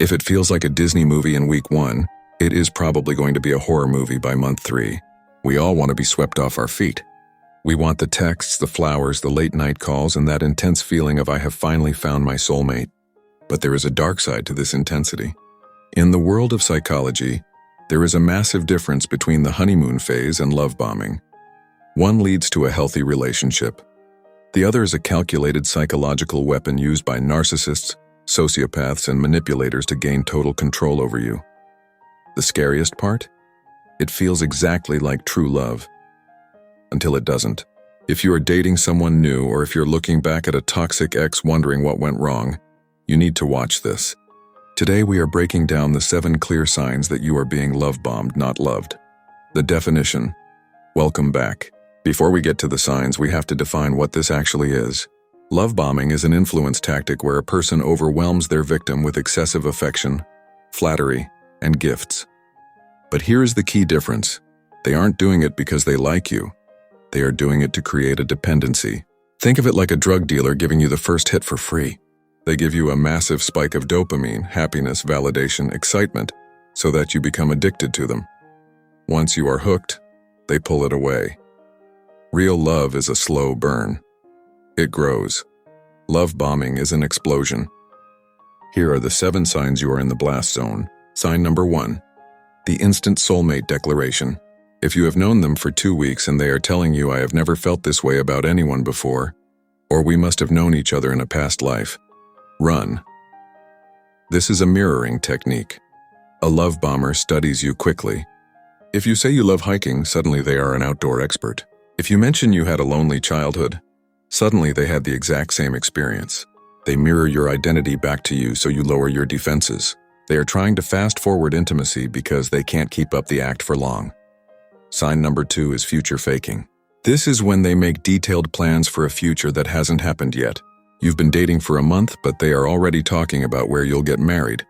If it feels like a Disney movie in week 1, it is probably going to be a horror movie by month 3. We all want to be swept off our feet. We want the texts, the flowers, the late-night calls, and that intense feeling of I have finally found my soulmate. But there is a dark side to this intensity. In the world of psychology, there is a massive difference between the honeymoon phase and love bombing. One leads to a healthy relationship. The other is a calculated psychological weapon used by narcissists, sociopaths, and manipulators to gain total control over you. The scariest part? It feels exactly like true love. Until it doesn't. If you are dating someone new, or if you're looking back at a toxic ex wondering what went wrong, you need to watch this. Today we are breaking down the 7 clear signs that you are being love-bombed, not loved. The definition. Welcome back. Before we get to the signs, we have to define what this actually is. Love bombing is an influence tactic where a person overwhelms their victim with excessive affection, flattery, and gifts. But here is the key difference. They aren't doing it because they like you. They are doing it to create a dependency. Think of it like a drug dealer giving you the first hit for free. They give you a massive spike of dopamine, happiness, validation, excitement, so that you become addicted to them. Once you are hooked, they pull it away. Real love is a slow burn. It grows. Love bombing is an explosion. Here are the 7 signs you are in the blast zone. Sign number 1. The instant soulmate declaration. If you have known them for 2 weeks and they are telling you I have never felt this way about anyone before, or we must have known each other in a past life, run. This is a mirroring technique. A love bomber studies you quickly. If you say you love hiking, suddenly they are an outdoor expert. If you mention you had a lonely childhood, suddenly they had the exact same experience. They mirror your identity back to you so you lower your defenses. They are trying to fast-forward intimacy because they can't keep up the act for long. Sign number 2 is future faking. This is when they make detailed plans for a future that hasn't happened yet. You've been dating for a month, but they are already talking about where you'll get married,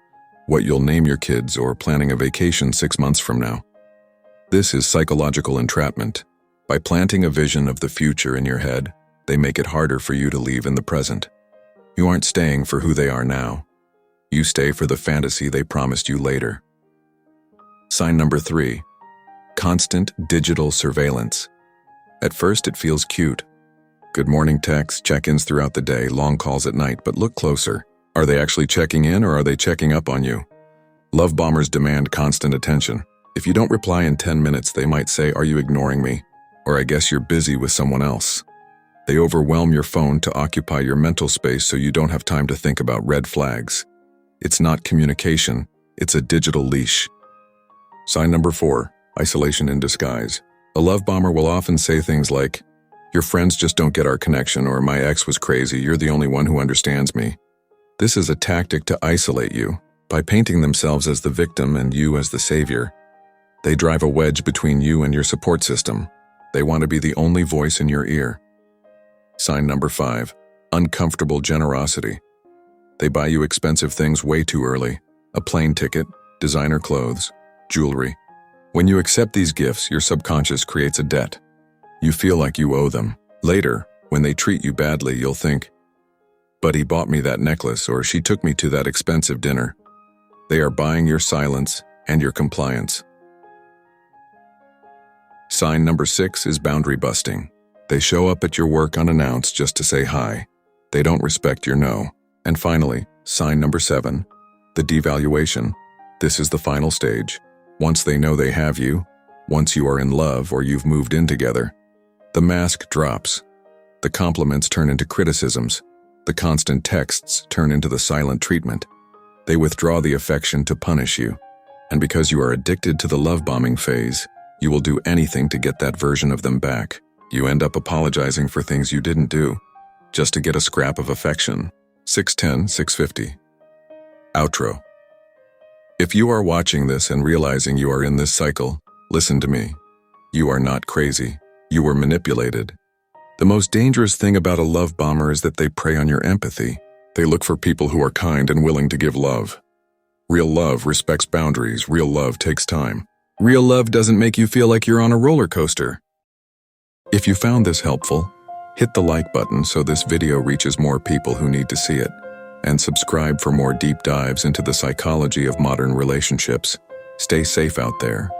what you'll name your kids, or planning a vacation 6 months from now. This is psychological entrapment. By planting a vision of the future in your head, they make it harder for you to leave in the present. You aren't staying for who they are now. You stay for the fantasy they promised you later. Sign number 3. Constant digital surveillance. At first it feels cute. Good morning texts, check-ins throughout the day, long calls at night, but look closer. Are they actually checking in, or are they checking up on you? Love bombers demand constant attention. If you don't reply in 10 minutes, they might say, "Are you ignoring me?" Or "I guess you're busy with someone else." They overwhelm your phone to occupy your mental space so you don't have time to think about red flags. It's not communication, it's a digital leash. Sign number 4. Isolation in disguise. A love bomber will often say things like, "Your friends just don't get our connection," or "My ex was crazy, you're the only one who understands me." This is a tactic to isolate you. By painting themselves as the victim and you as the savior, they drive a wedge between you and your support system. They want to be the only voice in your ear. Sign number 5. Uncomfortable generosity. They buy you expensive things way too early. A plane ticket, designer clothes, jewelry. When you accept these gifts, your subconscious creates a debt. You feel like you owe them. Later, when they treat you badly, you'll think, "But he bought me that necklace," or "She took me to that expensive dinner." They are buying your silence and your compliance. Sign number 6 is boundary busting. They show up at your work unannounced just to say hi. They don't respect your no. And finally, sign number 7, the devaluation. This is the final stage. Once they know they have you, once you are in love or you've moved in together, the mask drops. The compliments turn into criticisms. The constant texts turn into the silent treatment. They withdraw the affection to punish you. And because you are addicted to the love bombing phase, you will do anything to get that version of them back. You end up apologizing for things you didn't do, just to get a scrap of affection. 610-650. Outro. If you are watching this and realizing you are in this cycle, listen to me. You are not crazy. You were manipulated. The most dangerous thing about a love bomber is that they prey on your empathy. They look for people who are kind and willing to give love. Real love respects boundaries. Real love takes time. Real love doesn't make you feel like you're on a roller coaster. If you found this helpful, hit the like button so this video reaches more people who need to see it. and subscribe for more deep dives into the psychology of modern relationships. Stay safe out there.